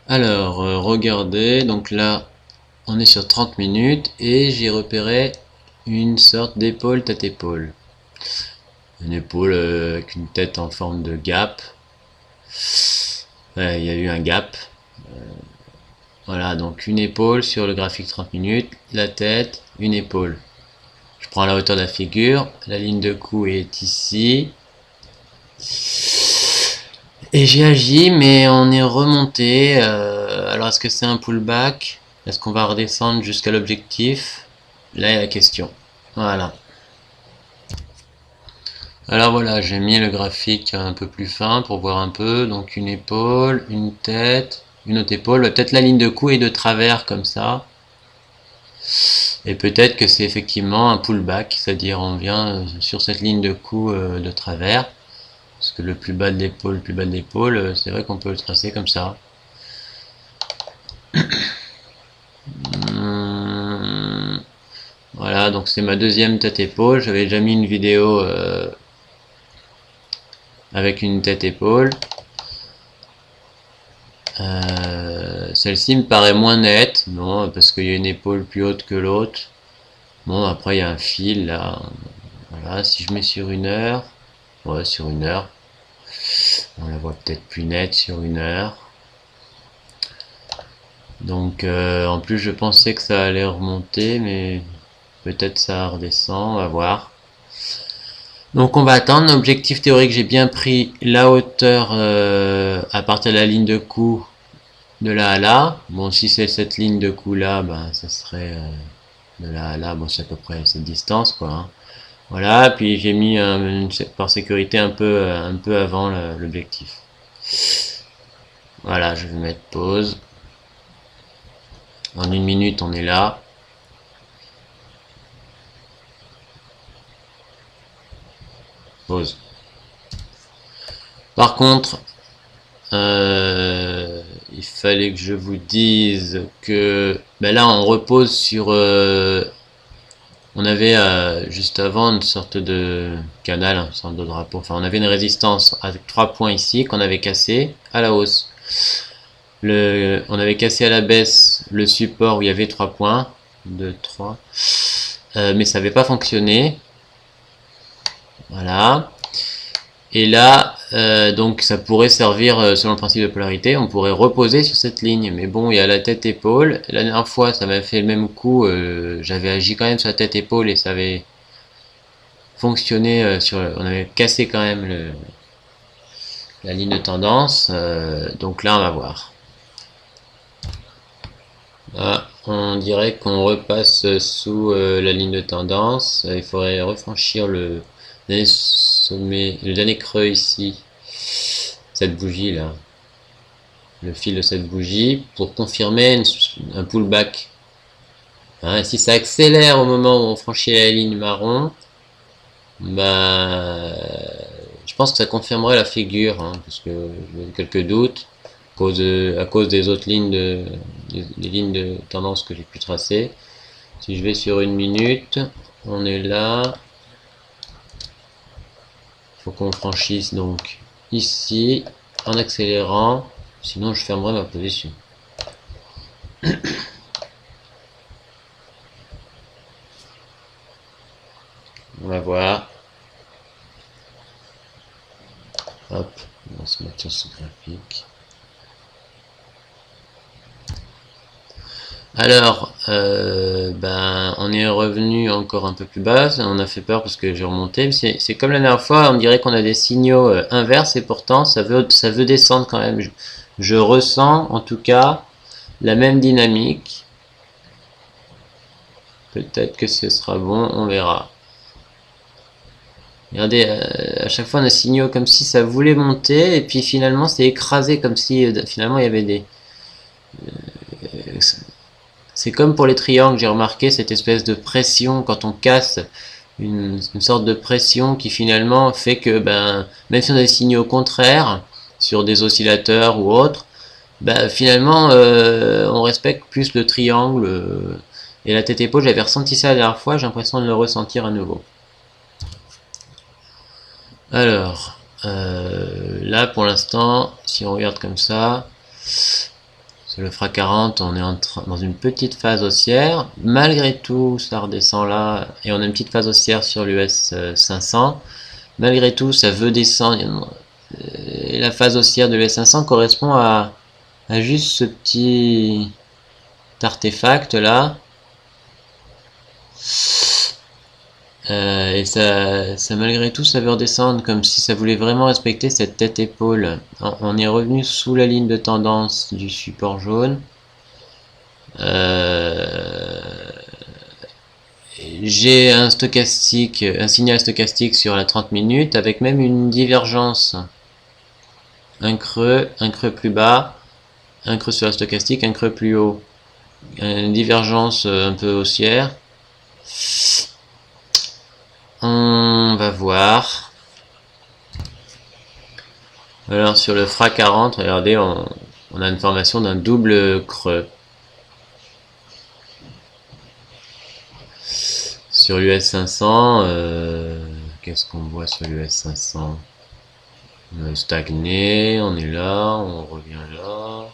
Alors, regardez, donc là, on est sur 30 minutes et j'ai repéré une sorte d'épaule tête-épaule. Une épaule avec une tête en forme de gap. Ouais, il y a eu un gap. Voilà, donc une épaule sur le graphique 30 minutes, la tête, une épaule. Je prends la hauteur de la figure, la ligne de cou est ici. Et j'ai agi, mais on est remonté. Alors, est-ce que c'est un pullback? Est-ce qu'on va redescendre jusqu'à l'objectif? Là est la question. Voilà. Alors voilà, j'ai mis le graphique un peu plus fin pour voir un peu. Donc une épaule, une tête, une autre épaule. Peut-être la ligne de cou est de travers comme ça. Et peut-être que c'est effectivement un pullback, c'est-à-dire on vient sur cette ligne de cou de travers. Parce que le plus bas de l'épaule, c'est vrai qu'on peut le tracer comme ça. Voilà, donc c'est ma deuxième tête-épaule. J'avais déjà mis une vidéo avec une tête-épaule. Celle-ci me paraît moins nette, non, parce qu'il y a une épaule plus haute que l'autre. Bon, après il y a un fil là. Voilà, si je mets sur une heure, ouais, sur une heure, on la voit peut-être plus nette sur une heure. Donc en plus je pensais que ça allait remonter, mais peut-être ça redescend, on va voir. Donc on va attendre. L'objectif théorique, j'ai bien pris la hauteur à partir de la ligne de cou de là à là. Bon, si c'est cette ligne de cou là, ben ça serait de là à là. Bon, c'est à peu près cette distance quoi. Hein. Voilà. Puis j'ai mis par sécurité un peu avant l'objectif. Voilà, je vais mettre pause. En une minute, on est là. Pause. Par contre, il fallait que je vous dise que ben là on repose sur on avait juste avant une sorte de canal, une sorte de drapeau, enfin on avait une résistance avec 3 points ici qu'on avait cassé à la hausse. On avait cassé à la baisse le support où il y avait 3 points, 2, 3, mais ça n'avait pas fonctionné. Voilà. Et là, donc ça pourrait servir, selon le principe de polarité, on pourrait reposer sur cette ligne. Mais bon, il y a la tête-épaule. La dernière fois, ça m'a fait le même coup. J'avais agi quand même sur la tête-épaule et ça avait fonctionné. On avait cassé quand même la ligne de tendance. Donc là, on va voir. Là, on dirait qu'on repasse sous la ligne de tendance. Il faudrait refranchir le dernier sommet, le dernier creux ici. Cette bougie là. Le fil de cette bougie pour confirmer un pullback. Hein, si ça accélère au moment où on franchit la ligne marron, bah, je pense que ça confirmerait la figure, hein, parce que j'ai quelques doutes à cause des autres lignes des lignes de tendance que j'ai pu tracer. Si je vais sur une minute, on est là. Il faut qu'on franchisse donc ici en accélérant, sinon je fermerai ma position. On va voir. Hop, on va se mettre sur ce graphique. Alors, ben, on est revenu encore un peu plus bas. On a fait peur parce que j'ai remonté. C'est comme la dernière fois, on dirait qu'on a des signaux inverses et pourtant ça veut descendre quand même. Je ressens en tout cas la même dynamique. Peut-être que ce sera bon, on verra. Regardez, à chaque fois on a signaux comme si ça voulait monter et puis finalement c'est écrasé comme si finalement il y avait des... c'est comme pour les triangles, j'ai remarqué cette espèce de pression quand on casse une sorte de pression qui finalement fait que ben, même si on a des signaux contraires sur des oscillateurs ou autres, ben, finalement on respecte plus le triangle et la tête épaule, j'avais ressenti ça la dernière fois, j'ai l'impression de le ressentir à nouveau. Alors, là pour l'instant, si on regarde comme ça, Sur le FRA 40, on est dans une petite phase haussière. Malgré tout, ça redescend là. Et on a une petite phase haussière sur l'US 500. Malgré tout, ça veut descendre. Et la phase haussière de l'US 500 correspond à juste ce petit artefact là. Et ça malgré tout ça veut redescendre comme si ça voulait vraiment respecter cette tête épaule. On est revenu sous la ligne de tendance du support jaune. J'ai un stochastique, un signal stochastique sur la 30 minutes avec même une divergence. Un creux plus bas, un creux sur la stochastique, un creux plus haut. Une divergence un peu haussière. On va voir. Alors sur le FRA 40, regardez, on a une formation d'un double creux. Sur l'US 500, qu'est-ce qu'on voit sur l'US 500? On a stagné, on est là, on revient là.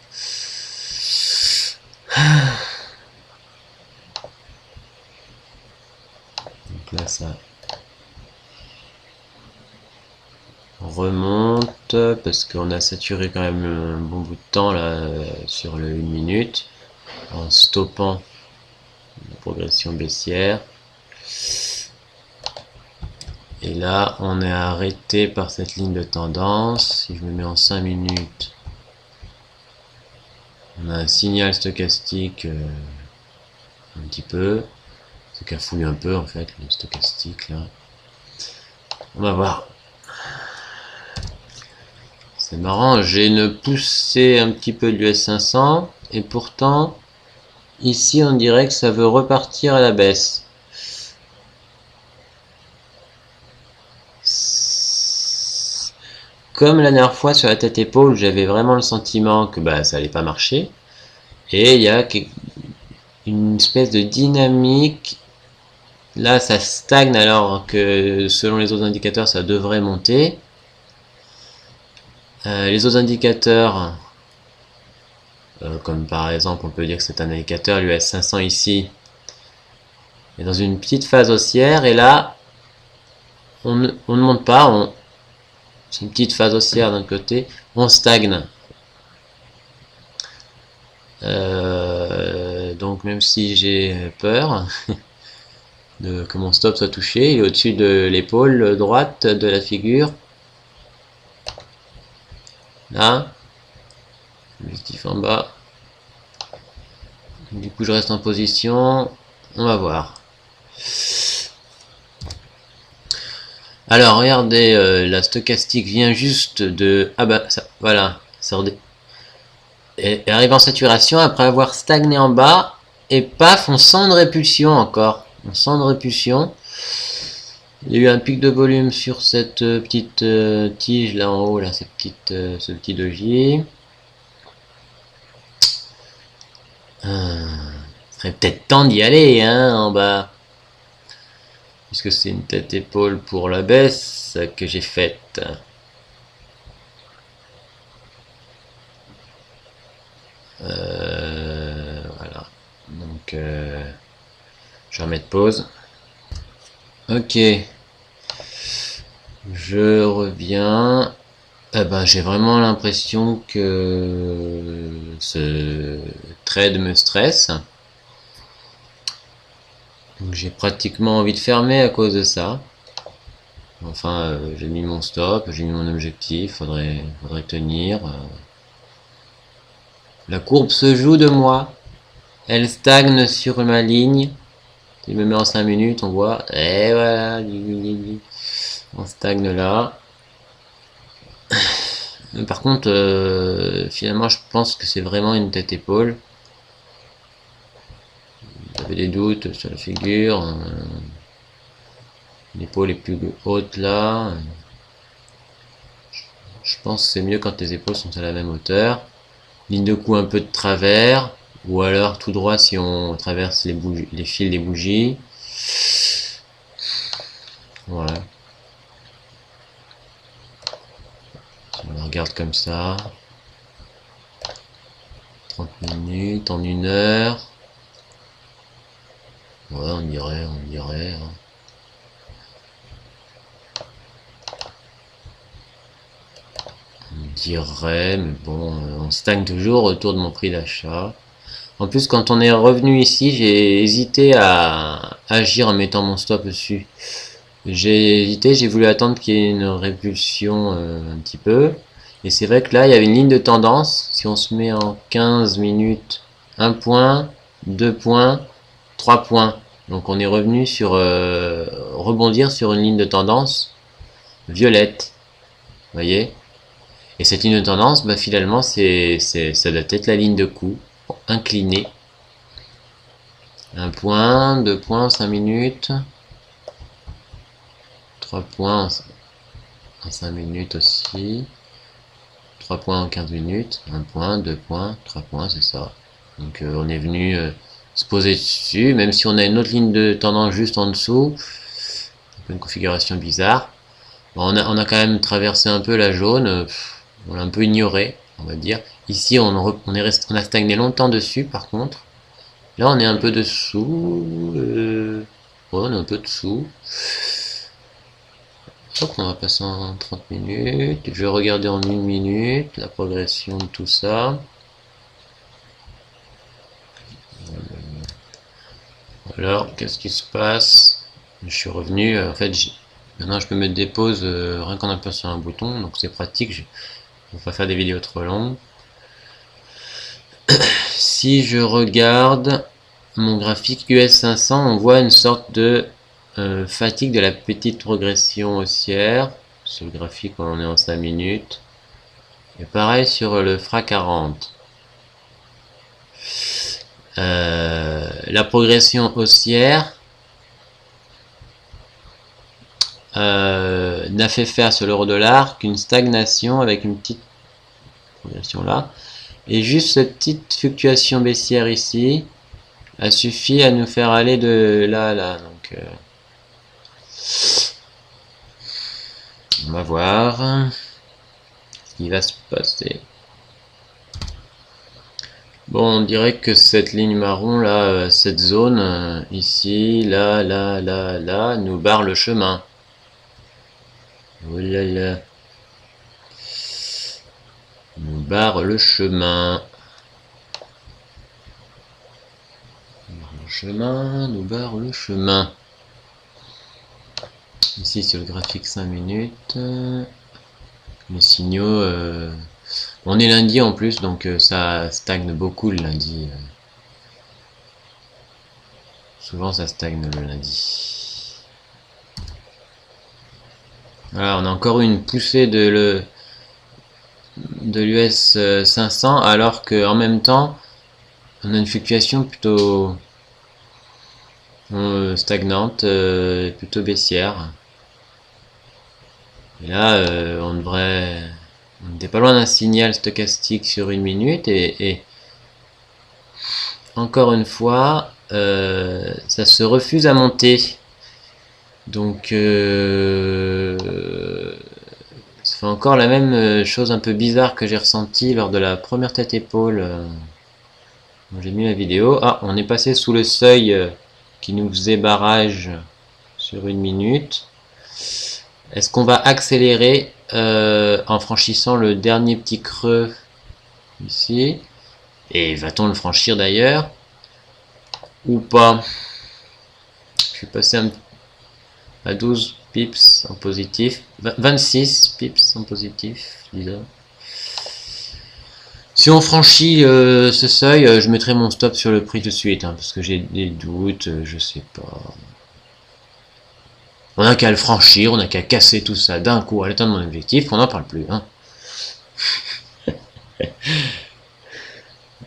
Donc là ça remonte parce qu'on a saturé quand même un bon bout de temps là sur le 1 minute en stoppant la progression baissière. Et là on est arrêté par cette ligne de tendance. Si je me mets en 5 minutes, on a un signal stochastique un petit peu, ça cafouille un peu en fait le stochastique là. On va voir. C'est marrant, j'ai une poussée un petit peu du S500 et pourtant ici on dirait que ça veut repartir à la baisse. Comme la dernière fois sur la tête épaule, j'avais vraiment le sentiment que ça allait pas marcher. Et il y a une espèce de dynamique. Là ça stagne alors que selon les autres indicateurs ça devrait monter. Les autres indicateurs, comme par exemple on peut dire que c'est un indicateur, l'US 500 ici, est dans une petite phase haussière et là on ne monte pas, c'est une petite phase haussière d'un côté, on stagne. Donc même si j'ai peur que mon stop soit touché, il est au-dessus de l'épaule droite de la figure. Là, objectif en bas. Du coup, je reste en position. On va voir. Alors, regardez, la stochastique vient juste de... Ah bah, ça, voilà. Ça et arrive en saturation après avoir stagné en bas. Et paf, on sent de répulsion encore. On sent de répulsion. Il y a eu un pic de volume sur cette petite tige là en haut, là, ce petit doji. Serait peut-être temps d'y aller, hein, en bas. Puisque c'est une tête épaule pour la baisse que j'ai faite. Voilà. Donc, je vais remettre pause. Ok. Je reviens. Eh ben, j'ai vraiment l'impression que ce trade me stresse. Donc j'ai pratiquement envie de fermer à cause de ça. Enfin, j'ai mis mon stop, j'ai mis mon objectif, faudrait tenir. La courbe se joue de moi. Elle stagne sur ma ligne. Si je me mets en 5 minutes, on voit. Et voilà. On stagne là. Par contre, finalement, je pense que c'est vraiment une tête-épaule. J'avais des doutes sur la figure. L'épaule est plus haute là. Je pense que c'est mieux quand les épaules sont à la même hauteur. Ligne de cou un peu de travers. Ou alors tout droit si on traverse les fils des bougies. Voilà. Si on la regarde comme ça. 30 minutes, en 1 heure. Ouais, on dirait, hein. On dirait, mais bon, on stagne toujours autour de mon prix d'achat. En plus, quand on est revenu ici, j'ai hésité à agir en mettant mon stop dessus. J'ai hésité, j'ai voulu attendre qu'il y ait une répulsion un petit peu. Et c'est vrai que là, il y avait une ligne de tendance. Si on se met en 15 minutes, 1 point, 2 points, 3 points. Donc on est revenu sur rebondir sur une ligne de tendance violette. Vous voyez? Et cette ligne de tendance, bah, finalement, ça doit être la ligne de coup inclinée. 1 point, 2 points, 5 minutes. 3 points en 5 minutes aussi. 3 points en 15 minutes. 1 point, 2 points, 3 points, c'est ça. Donc on est venu se poser dessus, même si on a une autre ligne de tendance juste en dessous. Un peu une configuration bizarre. Bon, on a quand même traversé un peu la jaune. On l'a un peu ignoré, on va dire. Ici, on a stagné longtemps dessus, par contre. Là, on est un peu dessous. Ouais, on est un peu dessous. Hop, on va passer en 30 minutes. Je vais regarder en 1 minute la progression de tout ça. Alors, qu'est-ce qui se passe? Je suis revenu. En fait, maintenant, je peux mettre des pauses rien qu'en appuyant sur un bouton. Donc, c'est pratique. Je ne vais pas faire des vidéos trop longues. Si je regarde mon graphique US 500, on voit une sorte de fatigue de la petite progression haussière. Sur le graphique, on est en 5 minutes. Et pareil sur le FRA 40. La progression haussière n'a fait faire sur l'euro-dollar qu'une stagnation avec une petite progression là. Et juste cette petite fluctuation baissière ici a suffi à nous faire aller de là à là. Donc, on va voir ce qui va se passer. Bon, on dirait que cette ligne marron là, cette zone ici, là, nous barre le chemin. Oh là là. Nous barre le chemin. Nous barre le chemin. Ici sur le graphique 5 minutes. Les signaux. On est lundi en plus, donc ça stagne beaucoup le lundi. Souvent ça stagne le lundi. Voilà, on a encore une poussée de l'US 500 alors qu'en même temps on a une fluctuation plutôt stagnante, plutôt baissière. Et là on n'était pas loin d'un signal stochastique sur 1 minute et encore une fois ça se refuse à monter. Donc ça fait encore la même chose un peu bizarre que j'ai ressenti lors de la première tête-épaule où j'ai mis la vidéo. Ah, on est passé sous le seuil qui nous faisait barrage sur 1 minute. Est-ce qu'on va accélérer en franchissant le dernier petit creux ici? Et va-t-on le franchir d'ailleurs? Ou pas? Je suis passé à 12 pips en positif, 26 pips en positif, disons. Si on franchit ce seuil, je mettrai mon stop sur le prix tout de suite, hein, parce que j'ai des doutes, je sais pas. On n'a qu'à le franchir, on n'a qu'à casser tout ça d'un coup à l'atteindre mon objectif, on n'en parle plus. Hein.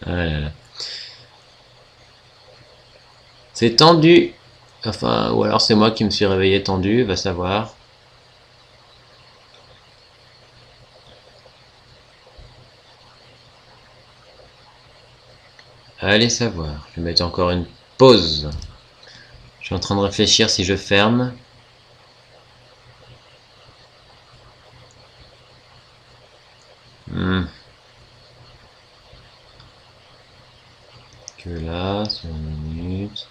Voilà. C'est tendu. Enfin, ou alors c'est moi qui me suis réveillé tendu, va savoir. Allez savoir. Je vais mettre encore une pause. Je suis en train de réfléchir si je ferme. que là, sur une minute.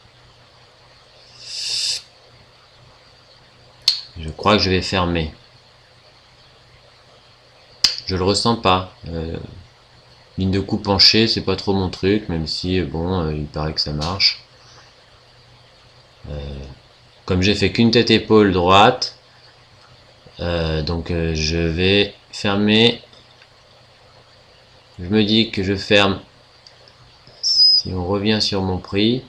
Je crois que je vais fermer. Je le ressens pas. Ligne de coup penchée, c'est pas trop mon truc, même si bon, il paraît que ça marche. Comme j'ai fait qu'une tête épaule droite, donc je vais fermer. Je me dis que je ferme. Si on revient sur mon prix,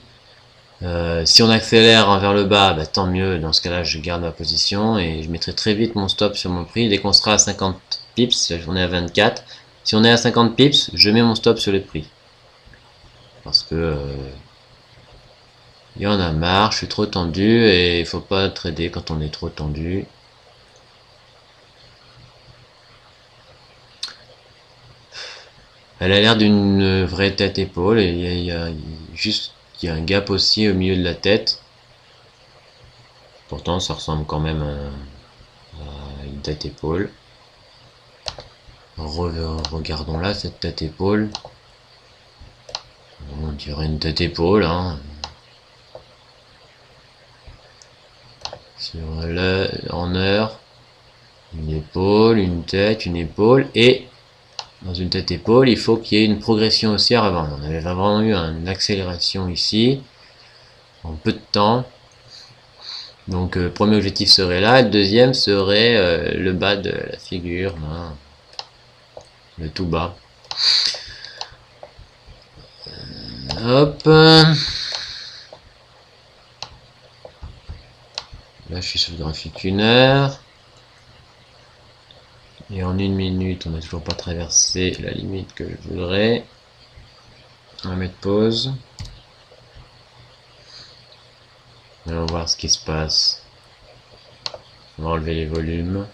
si on accélère vers le bas, bah, tant mieux. Dans ce cas-là, je garde ma position et je mettrai très vite mon stop sur mon prix. Dès qu'on sera à 50 pips, on est à 24. Si on est à 50 pips, je mets mon stop sur le prix. Parce que il y en a marre, je suis trop tendu et il faut pas trader quand on est trop tendu. Elle a l'air d'une vraie tête-épaule et il y a un gap aussi au milieu de la tête. Pourtant, ça ressemble quand même à une tête-épaule. Regardons là cette tête-épaule. On dirait une tête-épaule, hein. Sur en heure, une épaule, une tête, une épaule, et dans une tête-épaule, il faut qu'il y ait une progression haussière avant. On avait vraiment eu une accélération ici, en peu de temps. Donc, le premier objectif serait là, et le deuxième serait le bas de la figure, hein, le tout bas. Hop. Là, je suis sur le graphique 1 heure. Et en 1 minute, on n'a toujours pas traversé la limite que je voudrais. On va mettre pause. On va voir ce qui se passe. On va enlever les volumes.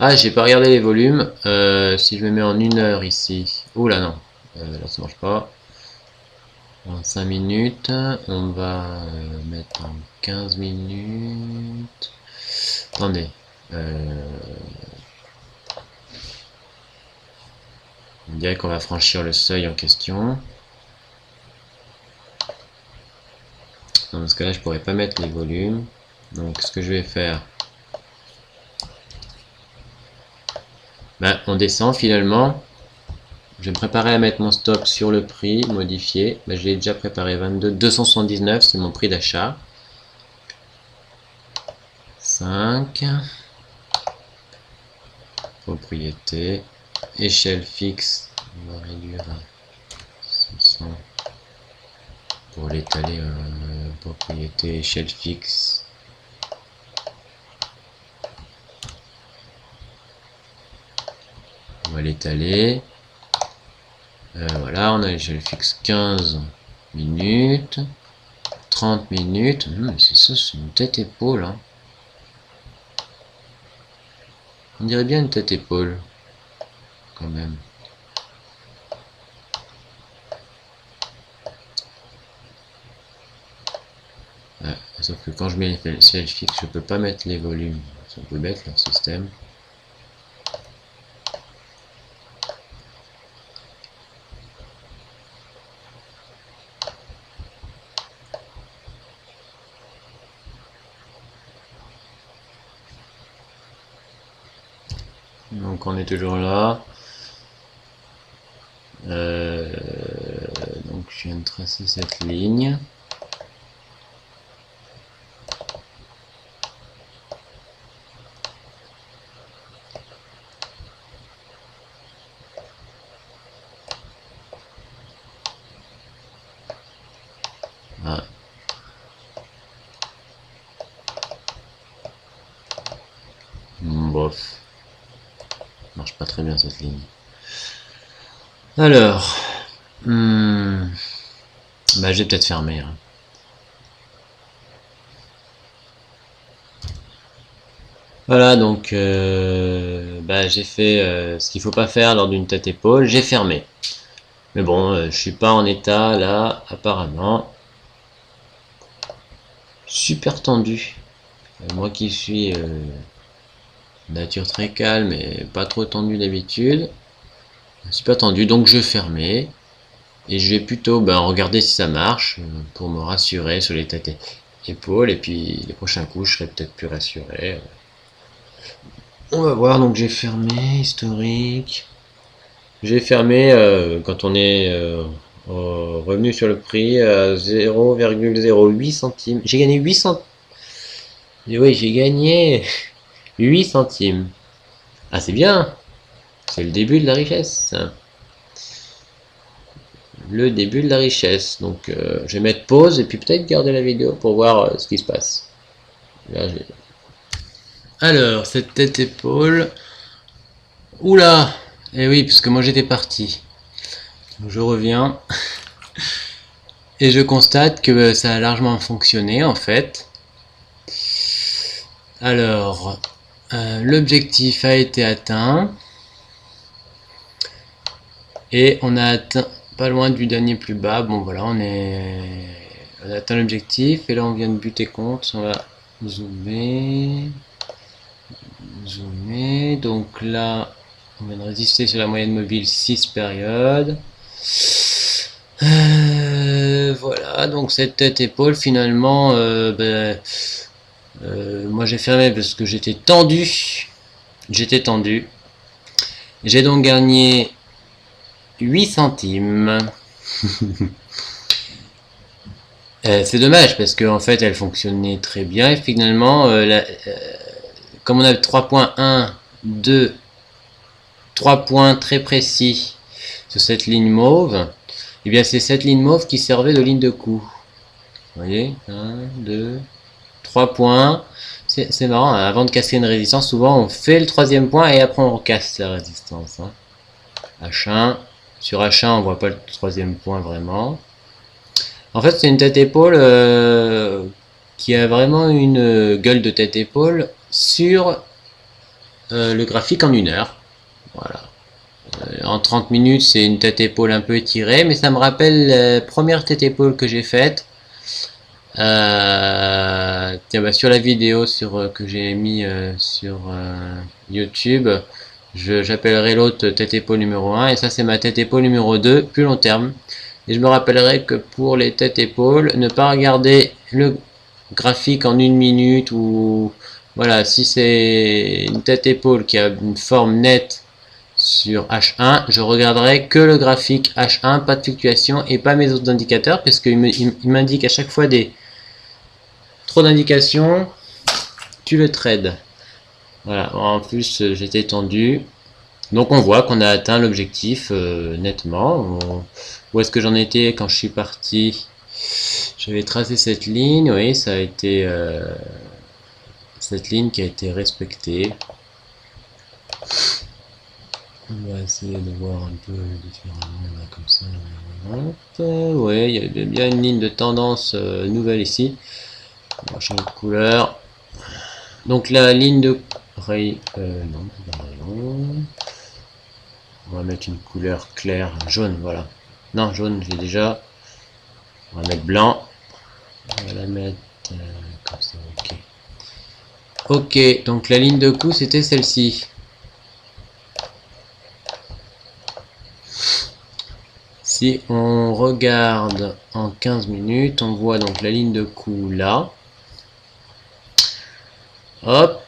Ah, j'ai pas regardé les volumes. Si je me mets en 1 heure ici. Oula, non. Là, ça marche pas. En 5 minutes. On va mettre en 15 minutes. Attendez. On dirait qu'on va franchir le seuil en question. Dans ce cas-là, je pourrais pas mettre les volumes. Donc, ce que je vais faire, ben, on descend finalement. Je vais me préparer à mettre mon stop sur le prix modifié. Ben, je l'ai déjà préparé 279, c'est mon prix d'achat. 5. Propriété. Échelle fixe. On va réduire à 600 pour l'étaler. Propriété, échelle fixe. On va l'étaler. Voilà, on a l'échelle fixe 15 minutes. 30 minutes. C'est ça, c'est une tête-épaule. Hein. On dirait bien une tête-épaule. Quand même. Ouais, sauf que quand je mets l'échelle fixe, je peux pas mettre les volumes. C'est un peu bête leur système. Donc on est toujours là. Donc je viens de tracer cette ligne. Ah. Bof. Marche pas très bien cette ligne. Alors, bah j'ai peut-être fermé. Hein. Voilà, donc bah, j'ai fait ce qu'il faut pas faire lors d'une tête-épaule, j'ai fermé. Mais bon, je suis pas en état là, apparemment. Super tendu. Moi qui suis nature très calme et pas trop tendu d'habitude. Super tendu, donc je fermais. Et je vais plutôt regarder si ça marche pour me rassurer sur les têtes et épaules. Et puis les prochains coups, je serai peut-être plus rassuré. On va voir, donc j'ai fermé, historique. J'ai fermé quand on est revenu sur le prix à 0,08 centimes. J'ai gagné 8 centimes. Oui, j'ai gagné 8 centimes. Ah, c'est bien. C'est le début de la richesse. Le début de la richesse. Donc, je vais mettre pause et puis peut-être garder la vidéo pour voir ce qui se passe. Là, alors, cette tête-épaule. Oula! Eh oui, parce que moi j'étais parti. Donc, je reviens. Et je constate que ça a largement fonctionné en fait. Alors, l'objectif a été atteint. Et on a atteint pas loin du dernier plus bas. Bon voilà, on a atteint l'objectif. Et là on vient de buter contre. On va zoomer. Zoomer. Donc là, on vient de résister sur la moyenne mobile 6 périodes. Voilà, donc cette tête-épaule finalement, moi j'ai fermé parce que j'étais tendu. J'ai donc gagné 8 centimes. C'est dommage parce qu'en fait elle fonctionnait très bien et finalement, comme on a 3.1, 2, 3 points très précis sur cette ligne mauve, et bien c'est cette ligne mauve qui servait de ligne de coup. Vous voyez, 1, 2, 3 points. C'est marrant, hein, avant de casser une résistance, souvent on fait le troisième point et après on casse la résistance. Hein. H1, sur H1 on voit pas le troisième point vraiment. En fait c'est une tête-épaule qui a vraiment une gueule de tête-épaule sur le graphique en 1 heure. Voilà. En 30 minutes c'est une tête-épaule un peu étirée, mais ça me rappelle la première tête-épaule que j'ai faite. Tiens, sur la vidéo que j'ai mis sur YouTube, j'appellerai l'autre tête-épaule numéro 1 et ça c'est ma tête-épaule numéro 2, plus long terme. Et je me rappellerai que pour les têtes-épaules, ne pas regarder le graphique en 1 minute ou voilà, si c'est une tête-épaule qui a une forme nette sur H1, je regarderai que le graphique H1, pas de fluctuation et pas mes autres indicateurs parce qu'il m'indique à chaque fois trop d'indications, tu le trades. Voilà, en plus j'étais tendu. Donc on voit qu'on a atteint l'objectif nettement. Où est-ce que j'en étais quand je suis parti? J'avais tracé cette ligne, oui, ça a été cette ligne qui a été respectée. On va essayer de voir un peu différemment là, comme ça. Ouais, il y a bien une ligne de tendance nouvelle ici. On va changer de couleur. Donc la ligne de rayon, on va mettre une couleur claire, jaune, voilà. Non, jaune, j'ai déjà. On va mettre blanc. On va la mettre comme ça, ok. Ok, donc la ligne de coup, c'était celle-ci. Si on regarde en 15 minutes, on voit donc la ligne de coup là. Hop,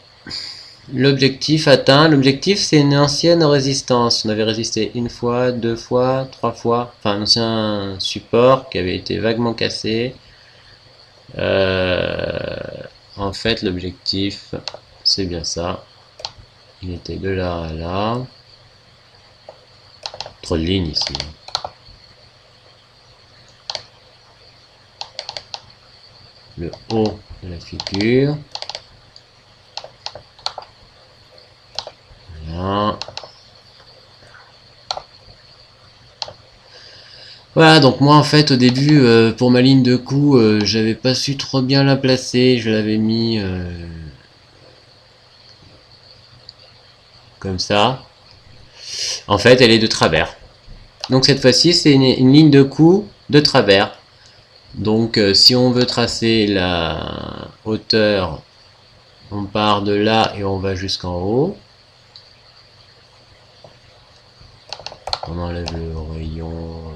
l'objectif atteint. L'objectif c'est une ancienne résistance. On avait résisté 1 fois, 2 fois, 3 fois. Enfin un ancien support qui avait été vaguement cassé. En fait l'objectif c'est bien ça. Il était de là à là. Trop de lignes ici. Le haut de la figure. Voilà. Voilà, donc moi en fait au début pour ma ligne de coup j'avais pas su trop bien la placer, je l'avais mis comme ça. En fait elle est de travers. Donc cette fois-ci c'est une ligne de coup de travers. Donc si on veut tracer la hauteur, on part de là et on va jusqu'en haut. On enlève le rayon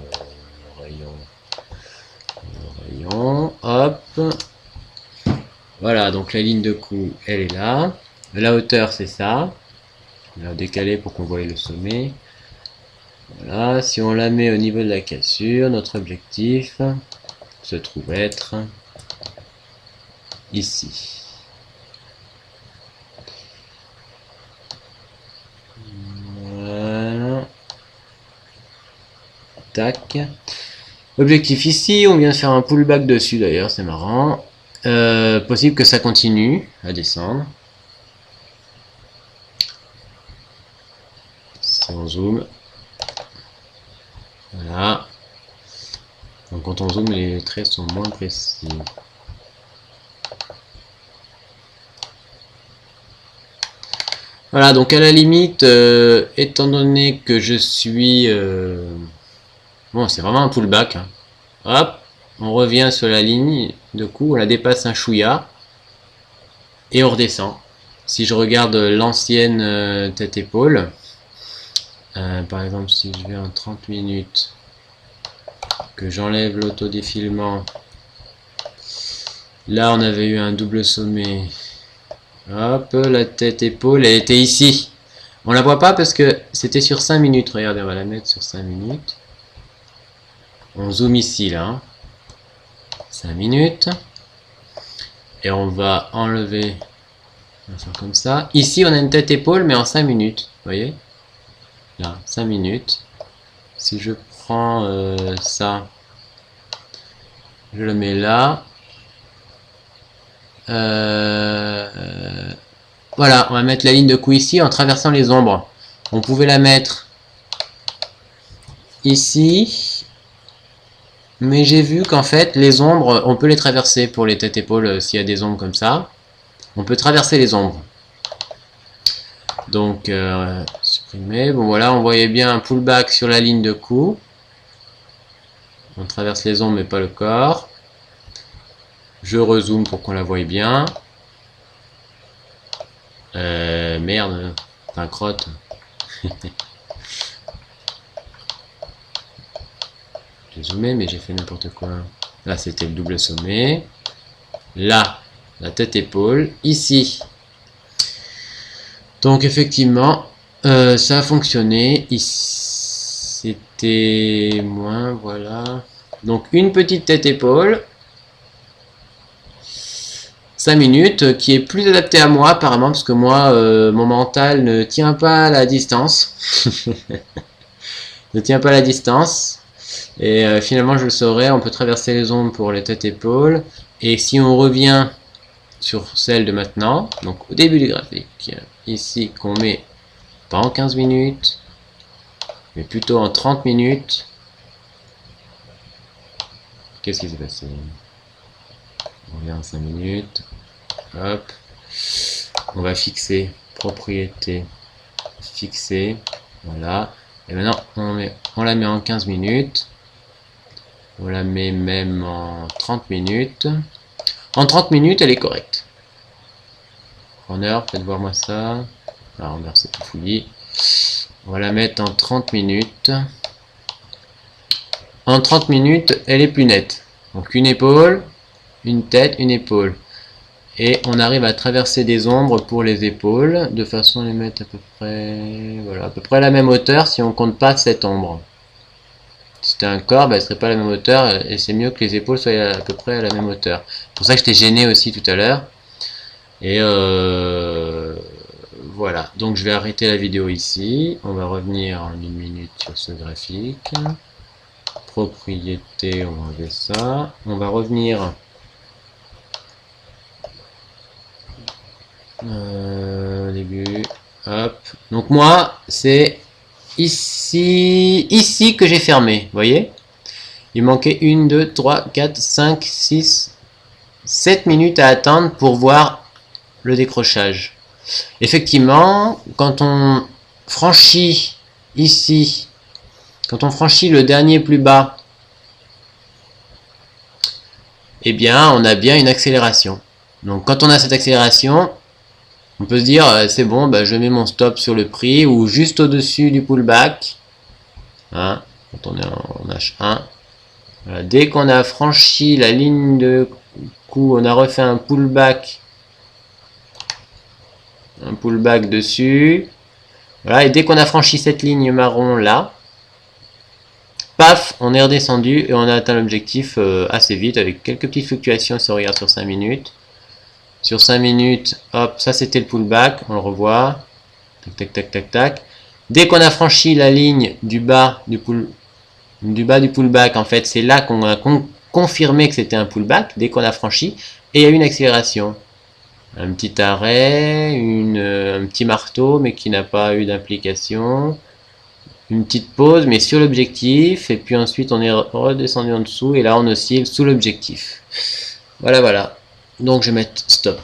Voilà, donc la ligne de coup, elle est là. La hauteur, c'est ça. On va décaler pour qu'on voie le sommet. Voilà, si on la met au niveau de la cassure, notre objectif se trouve être ici. Voilà. Tac. Objectif ici, on vient de faire un pullback dessus d'ailleurs, c'est marrant. Possible que ça continue à descendre. Si on zoome. Voilà. Donc quand on zoome, les traits sont moins précis. Voilà, donc à la limite, étant donné que je suis... bon, c'est vraiment un pullback. Hein. Hop, on revient sur la ligne de coup, on la dépasse un chouïa. Et on redescend. Si je regarde l'ancienne tête-épaule, par exemple, si je vais en 30 minutes, que j'enlève l'autodéfilement, là on avait eu un double sommet. Hop, la tête-épaule, elle était ici. On la voit pas parce que c'était sur 5 minutes. Regardez, on va la mettre sur 5 minutes. On zoome ici, là. 5 minutes. Et on va enlever. On va faire comme ça. Ici, on a une tête-épaule, mais en 5 minutes. Vous voyez? Là, 5 minutes. Si je prends ça, je le mets là. Voilà, on va mettre la ligne de coup ici en traversant les ombres. On pouvait la mettre ici, mais j'ai vu qu'en fait les ombres, on peut les traverser pour les têtes-épaules s'il y a des ombres comme ça. On peut traverser les ombres. Donc, supprimer. Bon voilà, on voyait bien un pullback sur la ligne de coup. On traverse les ombres mais pas le corps. Je rezoome pour qu'on la voie bien. Merde, enfin crotte. J'ai zoomé mais j'ai fait n'importe quoi. Là c'était le double sommet. Là, la tête-épaule. Ici. Donc effectivement, ça a fonctionné. Ici, c'était moins, voilà. Donc une petite tête-épaule. 5 minutes, qui est plus adapté à moi apparemment, parce que moi, mon mental ne tient pas à la distance. Ne tient pas à la distance. Et finalement, je le saurais, on peut traverser les ombres pour les têtes-épaules. Et si on revient sur celle de maintenant, donc au début du graphique, ici qu'on met pas en 15 minutes, mais plutôt en 30 minutes. Qu'est-ce qui s'est passé? On revient en 5 minutes. Hop. On va fixer propriété. Fixer. Voilà. Et maintenant, on la met en 15 minutes. On la met même en 30 minutes. En 30 minutes, elle est correcte. Runner, faites voir moi ça. Alors, runner, c'est tout fouillis. On va la mettre en 30 minutes. En 30 minutes, elle est plus nette. Donc, une épaule, une tête, une épaule. Et on arrive à traverser des ombres pour les épaules, de façon à les mettre à peu près, voilà, à peu près à la même hauteur si on compte pas cette ombre. Si c'était un corps, elle serait pas à la même hauteur, et c'est mieux que les épaules soient à peu près à la même hauteur. C'est pour ça que j'étais gêné aussi tout à l'heure. Et voilà, donc je vais arrêter la vidéo ici. On va revenir en 1 minute sur ce graphique. Propriété, on va enlever ça. On va revenir au début. Hop. Donc moi, c'est ici que j'ai fermé. Vous voyez? Il manquait 1, 2, 3, 4, 5, 6, 7 minutes à attendre pour voir le décrochage. Effectivement, quand on franchit ici, quand on franchit le dernier plus bas, eh bien, on a bien une accélération. Donc, quand on a cette accélération, on peut se dire, c'est bon, bah, je mets mon stop sur le prix ou juste au-dessus du pullback. Hein, quand on est en H1. Voilà, dès qu'on a franchi la ligne de Du coup, on a refait un pullback dessus. Voilà, et dès qu'on a franchi cette ligne marron là, paf, on est redescendu et on a atteint l'objectif assez vite avec quelques petites fluctuations si on regarde sur 5 minutes. Sur 5 minutes, hop, ça c'était le pullback, on le revoit. Tac, tac, tac, tac, tac. Dès qu'on a franchi la ligne du bas du pullback, en fait, c'est là qu'on a confirmé que c'était un pullback, dès qu'on a franchi, et il y a eu une accélération. Un petit arrêt, un petit marteau, mais qui n'a pas eu d'implication. Une petite pause, mais sur l'objectif, et puis ensuite on est redescendu en dessous, et là on oscille sous l'objectif. Voilà, voilà. Donc je vais mettre stop.